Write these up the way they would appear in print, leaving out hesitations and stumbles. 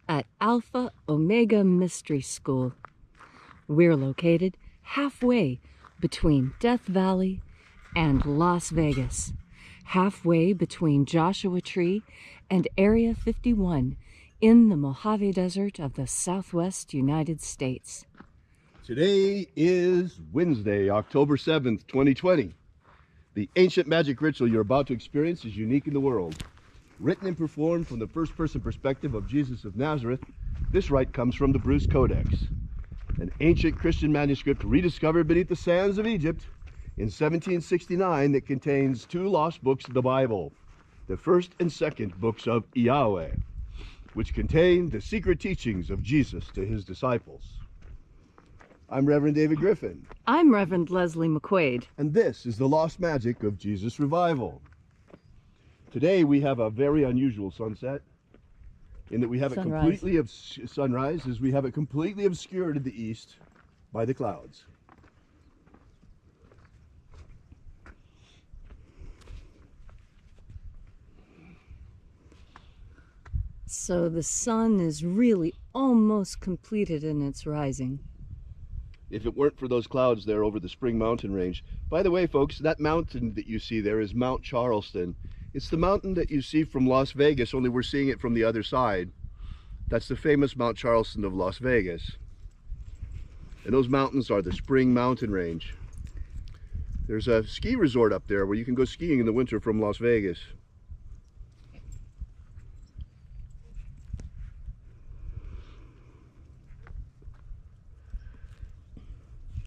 at Alpha Omega Mystery School. We're located halfway between Death Valley and Las Vegas, halfway between Joshua Tree and Area 51 in the Mojave Desert of the Southwest United States. Today is Wednesday, October 7th, 2020. The ancient magic ritual you're about to experience is unique in the world. Written and performed from the first-person perspective of Jesus of Nazareth, this rite comes from the Bruce Codex, an ancient Christian manuscript rediscovered beneath the sands of Egypt in 1769 that contains two lost books of the Bible, the first and second books of Yahweh, which contain the secret teachings of Jesus to his disciples. I'm Reverend David Griffin. I'm Reverend Leslie McQuaid. And this is the Lost Magic of Jesus Revival. Today we have a very unusual sunset in that we have Sunrise. Sunrise, as we have it completely obscured in the east by the clouds. So the sun is really almost completed in its rising. If it weren't for those clouds there over the Spring Mountain range. By the way, folks, that mountain that you see there is Mount Charleston. It's the mountain that you see from Las Vegas, only we're seeing it from the other side. That's the famous Mount Charleston of Las Vegas. And those mountains are the Spring Mountain range. There's a ski resort up there where you can go skiing in the winter from Las Vegas.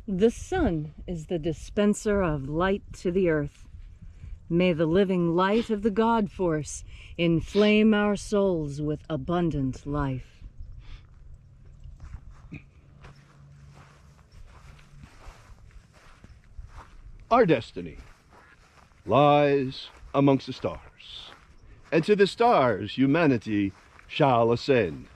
The sun is the dispenser of light to the earth. May the living light of the God Force inflame our souls with abundant life. Our destiny lies amongst the stars, and to the stars humanity shall ascend.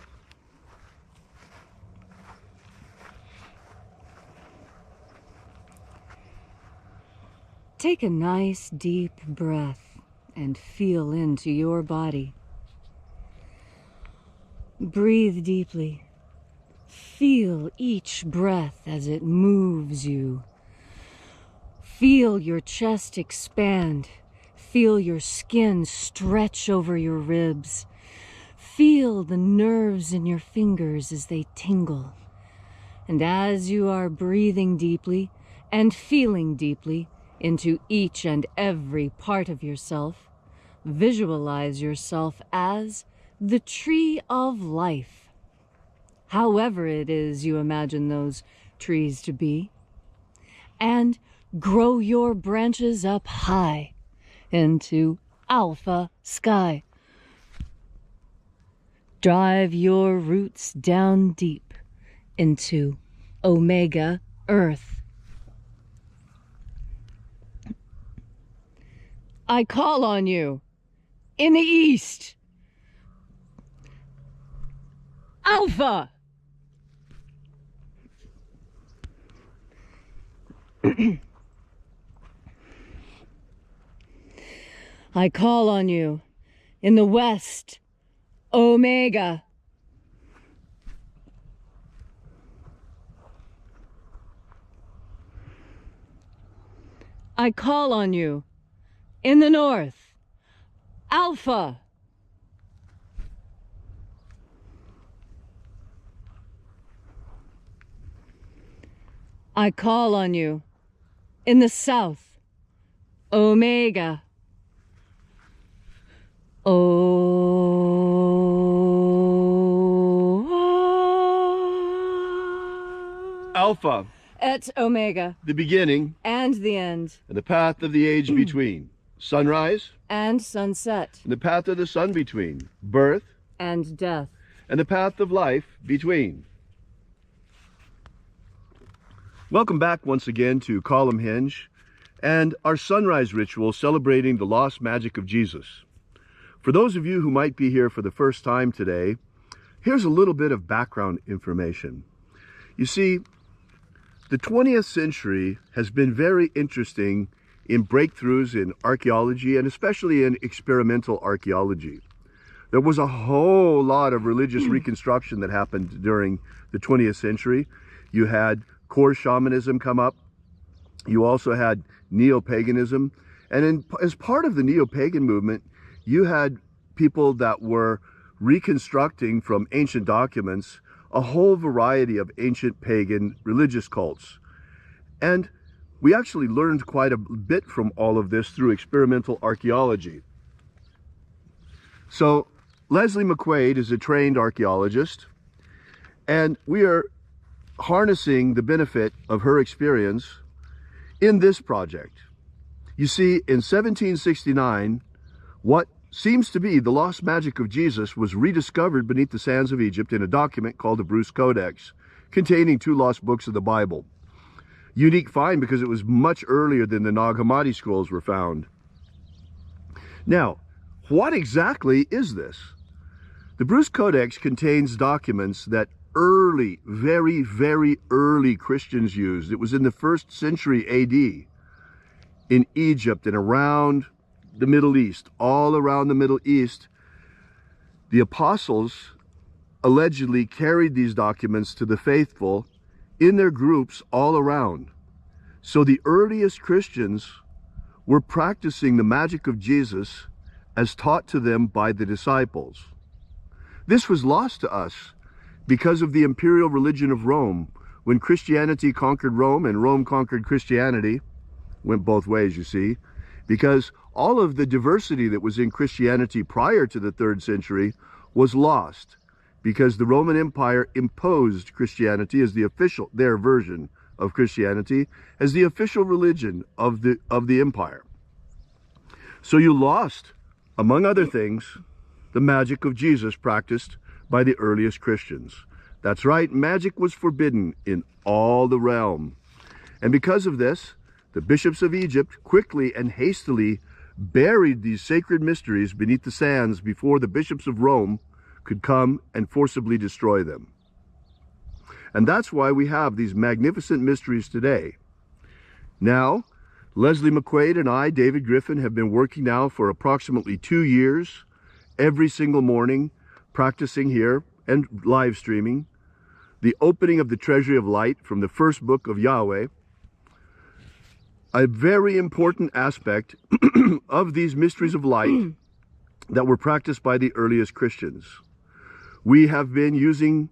Take a nice deep breath and feel into your body. Breathe deeply. Feel each breath as it moves you. Feel your chest expand. Feel your skin stretch over your ribs. Feel the nerves in your fingers as they tingle. And as you are breathing deeply and feeling deeply, into each and every part of yourself, visualize yourself as the tree of life. However it is you imagine those trees to be. And grow your branches up high into alpha sky. Drive your roots down deep into omega earth. I call on you in the east. Alpha. I call on you in the west. Omega. I call on you in the north, Alpha. I call on you in the south, Omega. Alpha. Et Omega. The beginning. And the end. And the path of the age between. Sunrise. And sunset. And the path of the sun between. Birth. And death. And the path of life between. Welcome back once again to Column Hinge and our sunrise ritual celebrating the lost magic of Jesus. For those of you who might be here for the first time today, here's a little bit of background information. You see, the 20th century has been very interesting in breakthroughs in archaeology and especially in experimental archaeology. There was a whole lot of religious reconstruction that happened during the 20th century. You had core shamanism come up. You also had neo-paganism. And as part of the neo-pagan movement, you had people that were reconstructing from ancient documents a whole variety of ancient pagan religious cults. And we actually learned quite a bit from all of this through experimental archaeology. So Leslie McQuaid is a trained archaeologist, and we are harnessing the benefit of her experience in this project. You see, in 1769, what seems to be the lost magic of Jesus was rediscovered beneath the sands of Egypt in a document called the Bruce Codex, containing 2 lost books of the Bible. Unique find because it was much earlier than the Nag Hammadi scrolls were found. Now, what exactly is this? The Bruce Codex contains documents that early, very, very early Christians used. It was in the 1st century AD in Egypt and around the Middle East, all around the Middle East. The apostles allegedly carried these documents to the faithful in their groups all around. So the earliest Christians were practicing the magic of Jesus as taught to them by the disciples. This was lost to us because of the imperial religion of Rome. When Christianity conquered Rome and Rome conquered Christianity, went both ways, you see, because all of the diversity that was in Christianity prior to the 3rd century was lost, because the Roman Empire imposed Christianity as the official, their version of Christianity, as the official religion of the empire. So you lost, among other things, the magic of Jesus practiced by the earliest Christians. That's right, magic was forbidden in all the realm. And because of this, the bishops of Egypt quickly and hastily buried these sacred mysteries beneath the sands before the bishops of Rome could come and forcibly destroy them. And that's why we have these magnificent mysteries today. Now, Leslie McQuaid and I, David Griffin, have been working now for approximately 2 years, every single morning, practicing here and live streaming the opening of the Treasury of Light from the 1st book of Yahweh. A very important aspect of these mysteries of light that were practiced by the earliest Christians. We have been using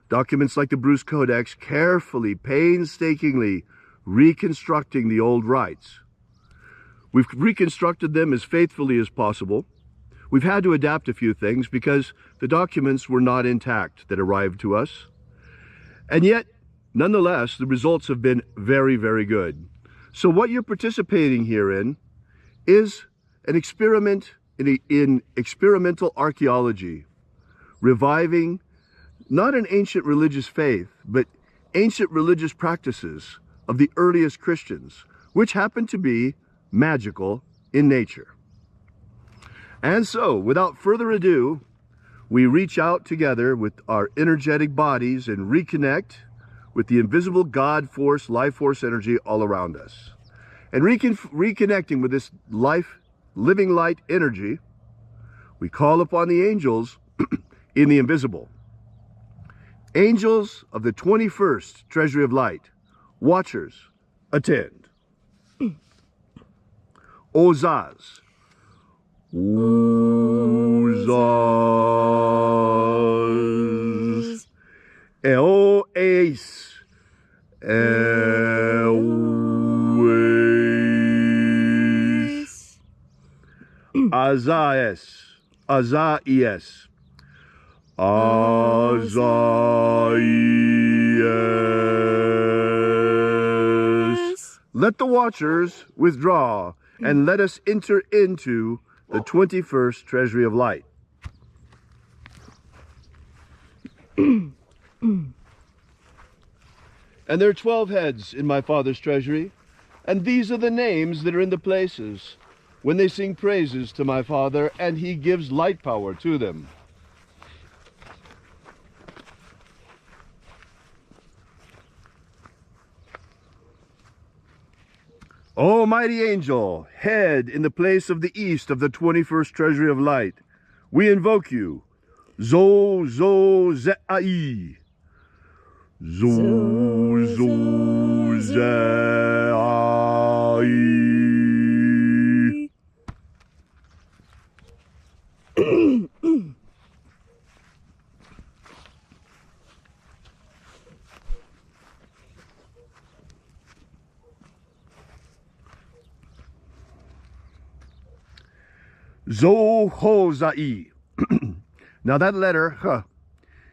documents like the Bruce Codex, carefully, painstakingly reconstructing the old rites. We've reconstructed them as faithfully as possible. We've had to adapt a few things because the documents were not intact that arrived to us. And yet, nonetheless, the results have been very, very good. So what you're participating here in is an experiment in experimental archaeology, reviving not an ancient religious faith, but ancient religious practices of the earliest Christians, which happen to be magical in nature. And so, without further ado, we reach out together with our energetic bodies and reconnect with the invisible God force, life force energy all around us. And reconnecting with this life, living light energy, we call upon the angels in the invisible. Angels of the 21st Treasury of Light, watchers, attend. Ozaz. Ozaz. Eoes. Eoes. Azaies. Azaies. Azaies. Let the watchers withdraw, and let us enter into the 21st Treasury of Light. And there are 12 heads in my Father's treasury, and these are the names that are in the places when they sing praises to my Father, and he gives light power to them. O mighty angel, head in the place of the east of the 21st Treasury of Light, We invoke you. Zo zo ze ai. Zo zo ze ai. Zo ho zai. Now that letter,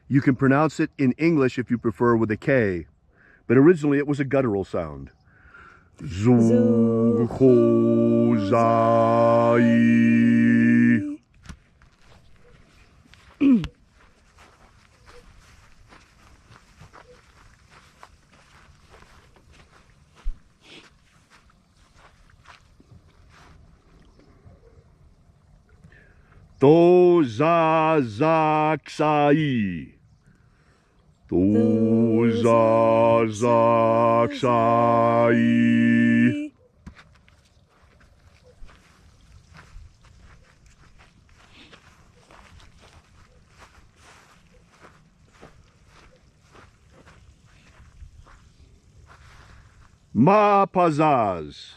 you can pronounce it in English if you prefer with a K, but originally it was a guttural sound. Zo ho zai. To za za ksai. To za za ksai. Ma pazaz.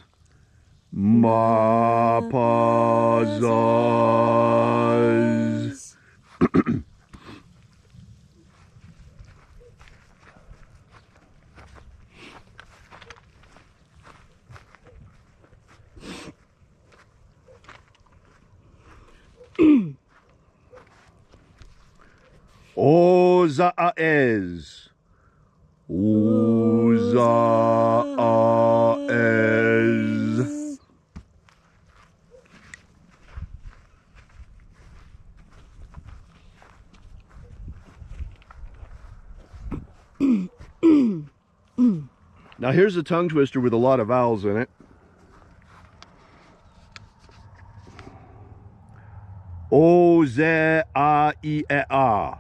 Ma pazaz. Ozaez. Ozaez. Now here's a tongue twister with a lot of vowels in it. O ze a I e a.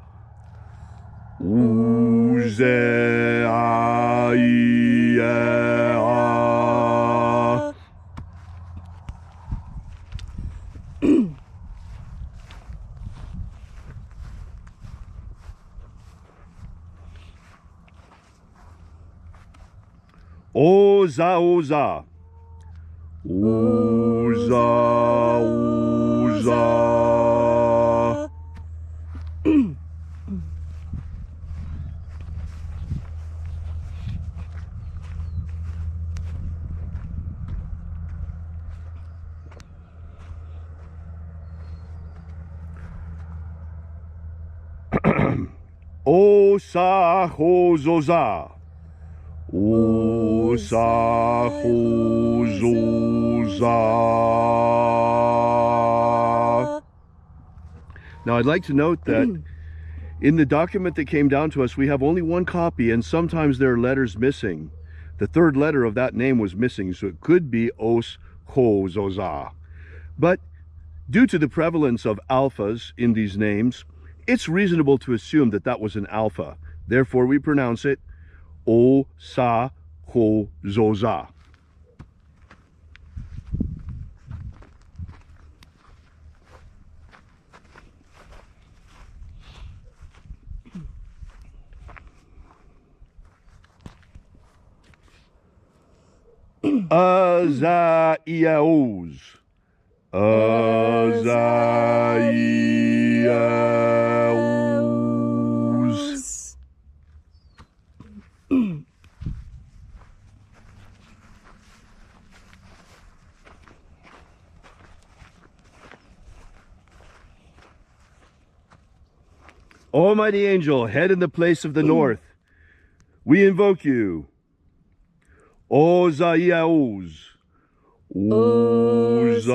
U ze a I e a. Oza oza. Oza oza. Osa hozoza. Osa hozoza. Now I'd like to note that in the document that came down to us, we have only one copy, and sometimes there are letters missing. The third letter of that name was missing, so it could be Os Ho Zoza. But due to the prevalence of alphas in these names, it's reasonable to assume that that was an alpha. Therefore, we pronounce it O Sa Ho Zoza. Azaiaos. Azaiaos. Almighty angel, head in the place of the north, we invoke you. Ozaiaos. Ozaiaos.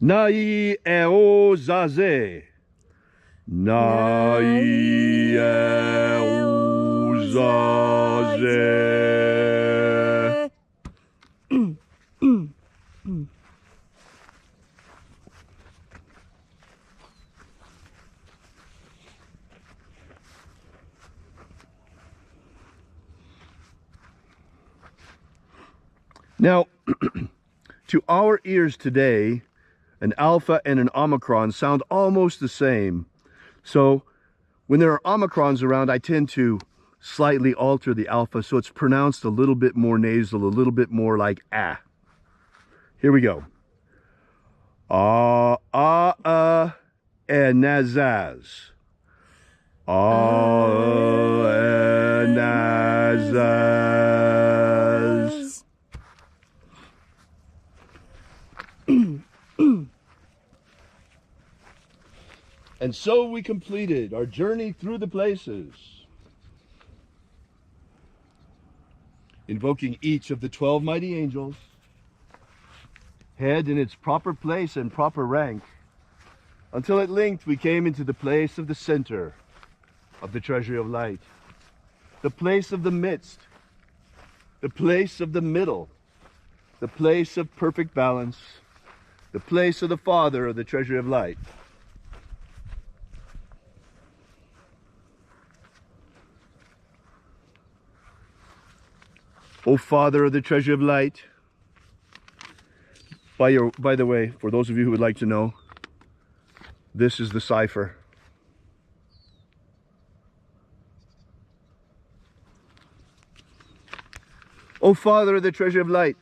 Nai eozaze. Nai eozaze. Now, to our ears today, an alpha and an omicron sound almost the same. So when there are omicrons around, I tend to slightly alter the alpha so it's pronounced a little bit more nasal, a little bit more like ah. Here we go. And nazaz. And nazaz. And so we completed our journey through the places, invoking each of the 12 mighty angels, head in its proper place and proper rank, until at length we came into the place of the center of the treasury of light, the place of the midst, the place of the middle, the place of perfect balance, the place of the Father of the treasury of light. O Father of the treasury of light, by the way, for those of you who would like to know, this is the cipher. O Father of the treasury of light,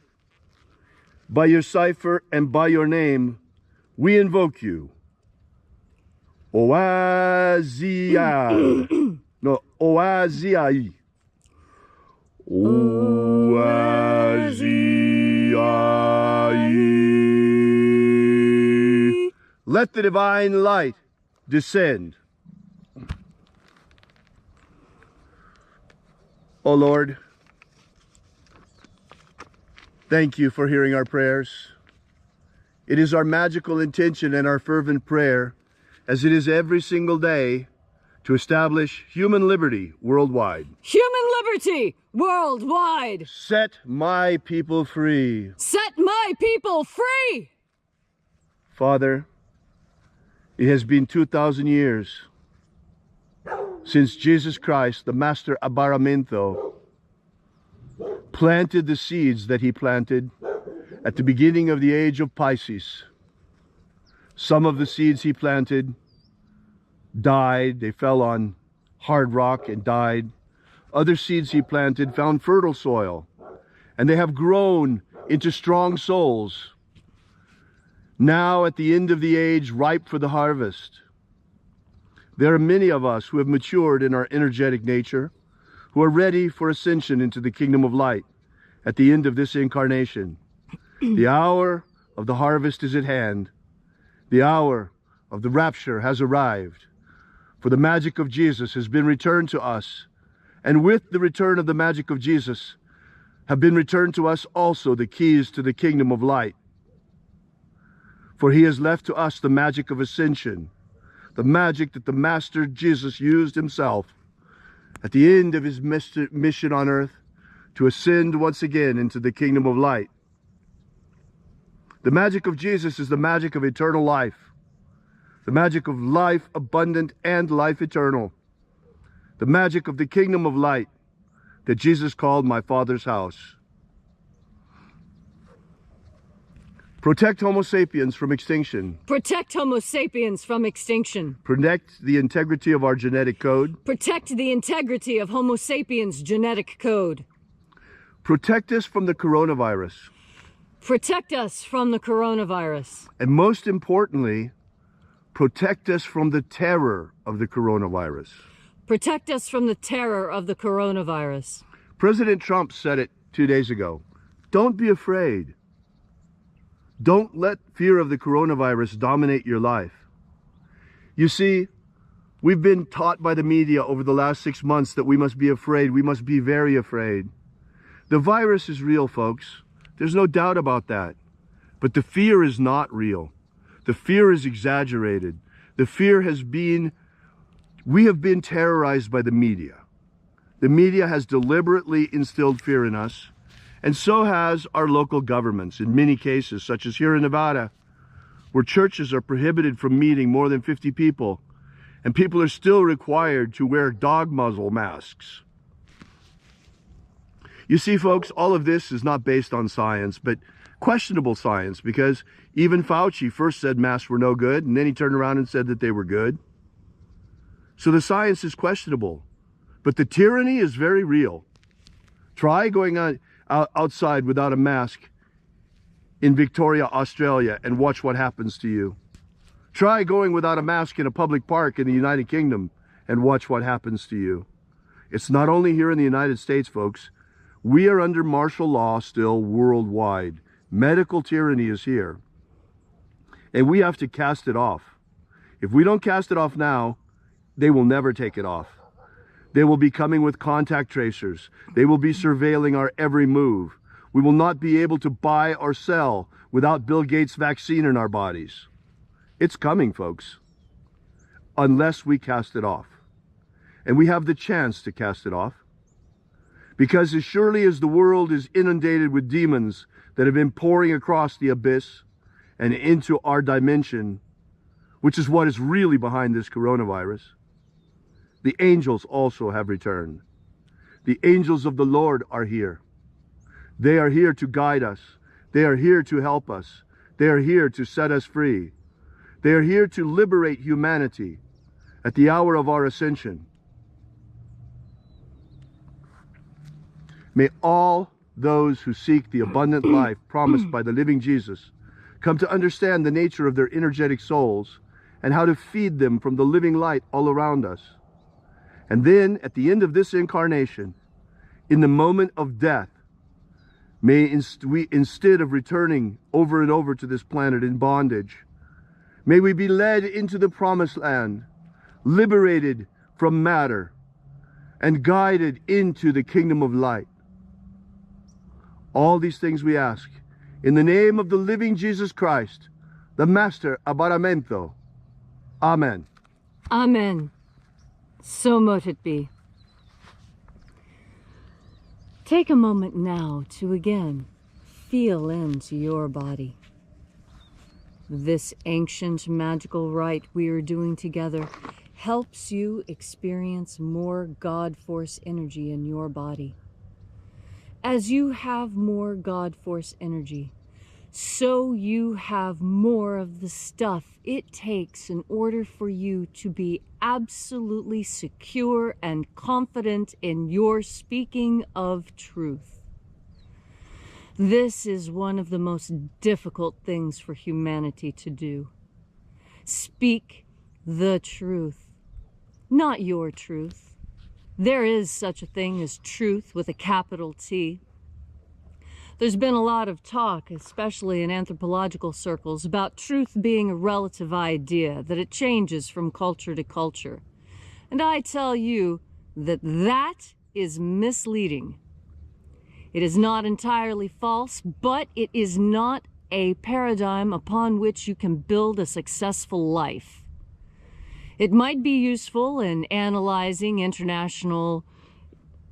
by your cipher and by your name, we invoke you. Oaziai. No, Oaziai. Oaziai. Let the divine light descend. O Lord, thank you for hearing our prayers. It is our magical intention and our fervent prayer, as it is every single day, to establish human liberty worldwide. Human liberty worldwide. Set my people free. Set my people free. Father, it has been 2,000 years since Jesus Christ, the Master Abaramento, planted the seeds that he planted at the beginning of the age of Pisces. Some of the seeds he planted died. They fell on hard rock and died. Other seeds he planted found fertile soil, and they have grown into strong souls. Now at the end of the age, ripe for the harvest. There are many of us who have matured in our energetic nature, who are ready for ascension into the kingdom of light at the end of this incarnation. The hour of the harvest is at hand. The hour of the rapture has arrived. For the magic of Jesus has been returned to us. And with the return of the magic of Jesus have been returned to us also the keys to the kingdom of light. For he has left to us the magic of ascension, the magic that the Master Jesus used himself at the end of his mission on earth to ascend once again into the kingdom of light. The magic of Jesus is the magic of eternal life, the magic of life abundant and life eternal, the magic of the kingdom of light that Jesus called my Father's house. Protect Homo sapiens from extinction. Protect Homo sapiens from extinction. Protect the integrity of our genetic code. Protect the integrity of Homo sapiens' genetic code. Protect us from the coronavirus. Protect us from the coronavirus. And most importantly, protect us from the terror of the coronavirus. Protect us from the terror of the coronavirus. President Trump said it 2 days ago. Don't be afraid. Don't let fear of the coronavirus dominate your life. You see, we've been taught by the media over the last 6 months that we must be afraid. We must be very afraid. The virus is real, folks. There's no doubt about that. But the fear is not real. The fear is exaggerated. The fear has been, we have been terrorized by the media. The media has deliberately instilled fear in us. And so has our local governments in many cases, such as here in Nevada, where churches are prohibited from meeting more than 50 people, and people are still required to wear dog muzzle masks. You see, folks, all of this is not based on science, but questionable science, because even Fauci first said masks were no good, and then he turned around and said that they were good. So the science is questionable, but the tyranny is very real. Try going outside without a mask in Victoria, Australia, and watch what happens to you. Try going without a mask in a public park in the United Kingdom and watch what happens to you. It's not only here in the United States, folks. We are under martial law still worldwide. Medical tyranny is here. And we have to cast it off. If we don't cast it off now, they will never take it off. They will be coming with contact tracers. They will be surveilling our every move. We will not be able to buy or sell without Bill Gates' vaccine in our bodies. It's coming, folks, unless we cast it off. And we have the chance to cast it off. Because as surely as the world is inundated with demons that have been pouring across the abyss and into our dimension, which is what is really behind this coronavirus, the angels also have returned. The angels of the Lord are here. They are here to guide us. They are here to help us. They are here to set us free. They are here to liberate humanity at the hour of our ascension. May all those who seek the abundant life promised by the living Jesus come to understand the nature of their energetic souls and how to feed them from the living light all around us. And then, at the end of this incarnation, in the moment of death, may we, instead of returning over and over to this planet in bondage, may we be led into the promised land, liberated from matter, and guided into the kingdom of light. All these things we ask in the name of the living Jesus Christ, the Master Abaramento. Amen. Amen. So mote it be. Take a moment now to again feel into your body. This ancient magical rite we are doing together helps you experience more God Force energy in your body. As you have more God Force energy, so you have more of the stuff it takes in order for you to be absolutely secure and confident in your speaking of truth. This is one of the most difficult things for humanity to do. Speak the truth, not your truth. There is such a thing as truth with a capital T. There's been a lot of talk, especially in anthropological circles, about truth being a relative idea, that it changes from culture to culture. And I tell you that that is misleading. It is not entirely false, but it is not a paradigm upon which you can build a successful life. It might be useful in analyzing international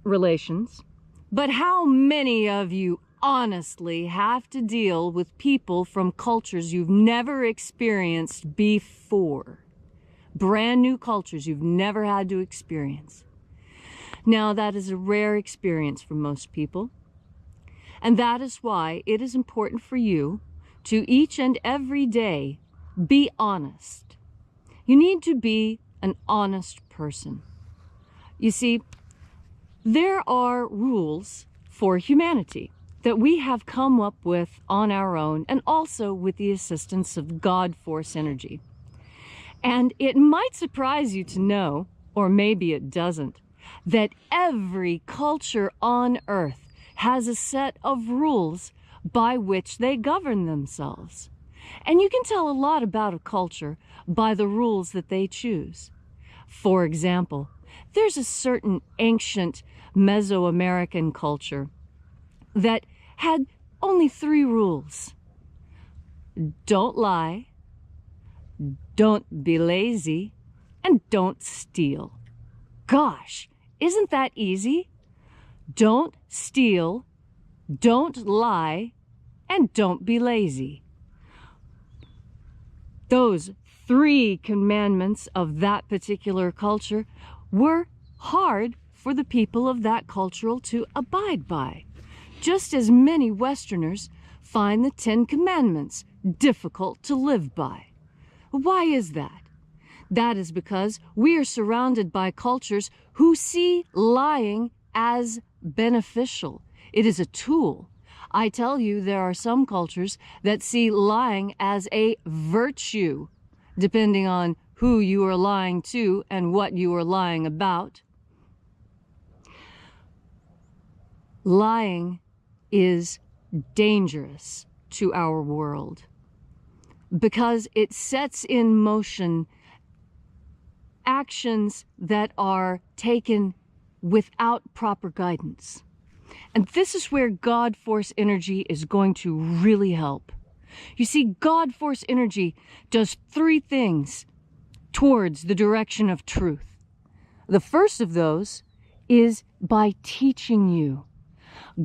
relations, but how many of you honestly have to deal with people from cultures you've never experienced before? Brand new cultures you've never had to experience. Now, that is a rare experience for most people, and that is why it is important for you to each and every day be honest. You need to be an honest person. You see, there are rules for humanity that we have come up with on our own, and also with the assistance of God Force energy. And it might surprise you to know, or maybe it doesn't, that every culture on Earth has a set of rules by which they govern themselves. And you can tell a lot about a culture by the rules that they choose. For example, there's a certain ancient Mesoamerican culture that had only 3 rules. Don't lie, don't be lazy, and don't steal. Gosh, isn't that easy? Don't steal, don't lie, and don't be lazy. Those 3 commandments of that particular culture were hard for the people of that culture to abide by. just as many Westerners find the Ten Commandments difficult to live by. Why is that? That is because we are surrounded by cultures who see lying as beneficial. It is a tool. I tell you, there are some cultures that see lying as a virtue, depending on who you are lying to and what you are lying about. Lying is dangerous to our world because it sets in motion actions that are taken without proper guidance. And this is where God Force energy is going to really help. You see, God Force energy does 3 things towards the direction of truth. The first of those is by teaching you.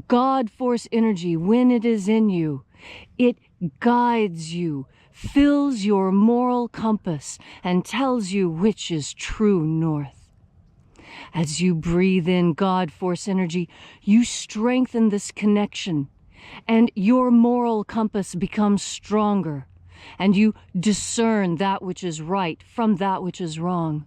God Force energy, when it is in you, it guides you, fills your moral compass, and tells you which is true north. As you breathe in God Force energy, you strengthen this connection, and your moral compass becomes stronger, and you discern that which is right from that which is wrong.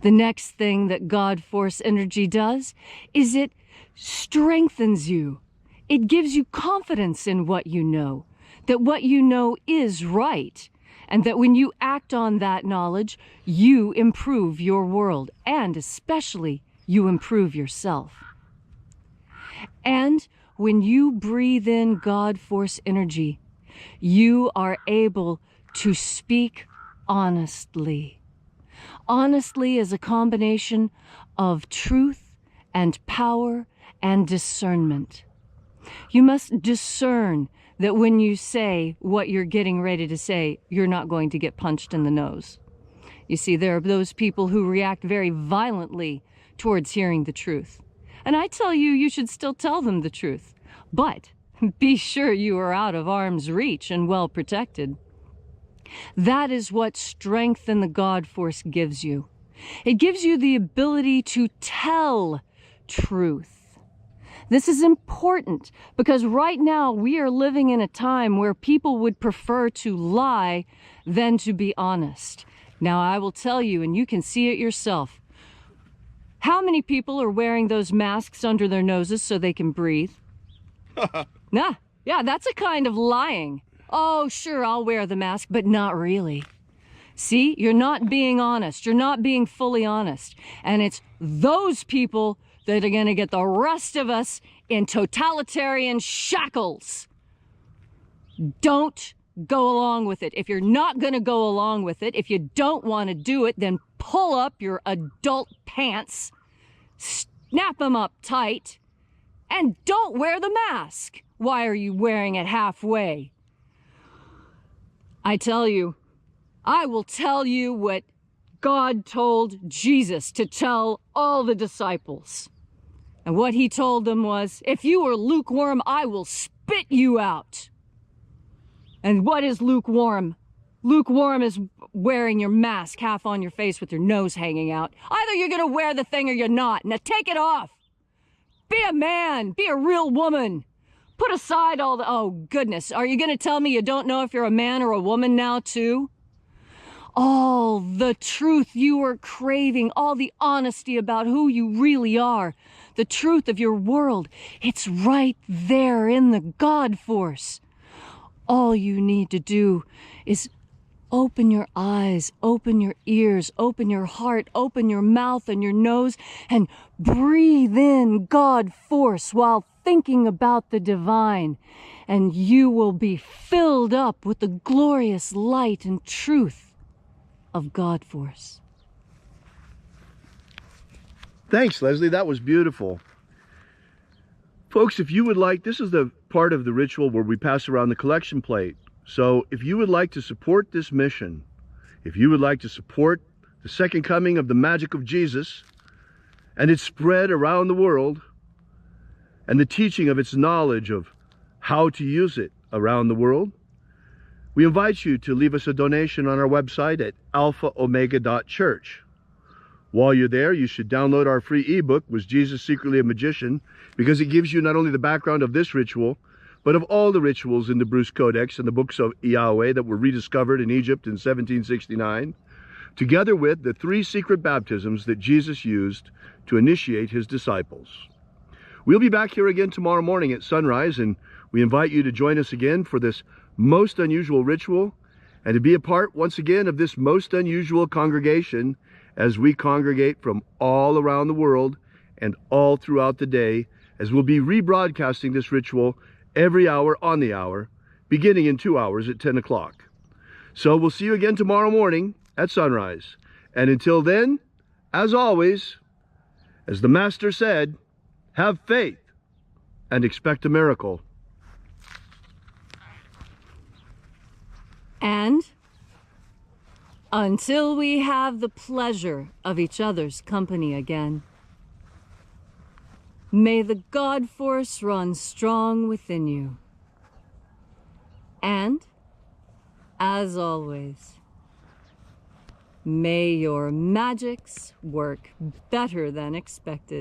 The next thing that God Force energy does is it strengthens you. It gives you confidence in what you know, that what you know is right, and that when you act on that knowledge, you improve your world, and especially you improve yourself. And when you breathe in God Force energy, you are able to speak honestly. Honestly is a combination of truth and power and discernment. You must discern that when you say what you're getting ready to say, you're not going to get punched in the nose. You see, there are those people who react very violently towards hearing the truth. And I tell you, you should still tell them the truth. But be sure you are out of arm's reach and well protected. That is what strength in the God Force gives you. It gives you the ability to tell truth. This is important because right now we are living in a time where people would prefer to lie than to be honest. Now I will tell you, and you can see it yourself, how many people are wearing those masks under their noses so they can breathe? Yeah, that's a kind of lying. Oh, sure, I'll wear the mask, but not really. See, you're not being honest. You're not being fully honest. And it's those people that are going to get the rest of us in totalitarian shackles. Don't go along with it. If you're not going to go along with it, if you don't want to do it, then pull up your adult pants, snap them up tight, and don't wear the mask. Why are you wearing it halfway? I tell you, I will tell you what God told Jesus to tell all the disciples. And what he told them was, if you are lukewarm, I will spit you out. And what is lukewarm? Lukewarm is wearing your mask half on your face with your nose hanging out. Either you're going to wear the thing or you're not. Now take it off. Be a man. Be a real woman. Put aside all the... Oh, goodness. Are you going to tell me you don't know if you're a man or a woman now, too? All the truth you are craving, all the honesty about who you really are, the truth of your world, it's right there in the God Force. All you need to do is open your eyes, open your ears, open your heart, open your mouth and your nose, and breathe in God Force while thinking about the divine, and you will be filled up with the glorious light and truth of God Force. Thanks, Leslie. That was beautiful. Folks, if you would like, this is the part of the ritual where we pass around the collection plate. So if you would like to support this mission, if you would like to support the second coming of the Magick of Jesus and its spread around the world and the teaching of its knowledge of how to use it around the world, we invite you to leave us a donation on our website at alphaomega.church. While you're there, you should download our free ebook, Was Jesus Secretly a Magician?, because it gives you not only the background of this ritual, but of all the rituals in the Bruce Codex and the books of Yahweh that were rediscovered in Egypt in 1769, together with the 3 secret baptisms that Jesus used to initiate his disciples. We'll be back here again tomorrow morning at sunrise, and we invite you to join us again for this most unusual ritual and to be a part once again of this most unusual congregation as we congregate from all around the world and all throughout the day, as we'll be rebroadcasting this ritual every hour on the hour, beginning in 2 hours at 10 o'clock. So we'll see you again tomorrow morning at sunrise. And until then, as always, as the Master said, have faith and expect a miracle. And until we have the pleasure of each other's company again, may the God force run strong within you. And, as always, may your magics work better than expected.